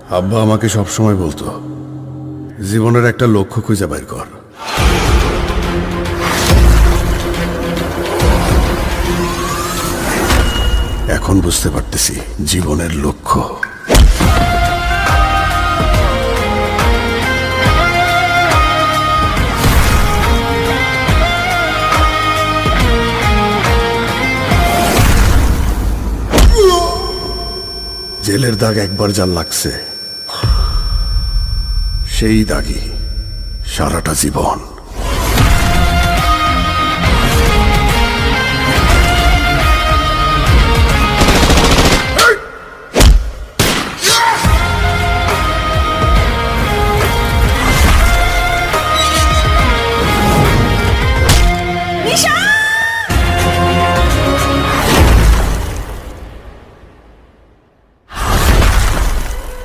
আব্বা আমাকে সবসময় বলতো জীবনের একটা লক্ষ্য খুঁজে বের কর। এখন বুঝতে পারতেছি জীবনের লক্ষ্য জেলের দাগ একবার যা লাগছে সেই দাগই সারাটা জীবন।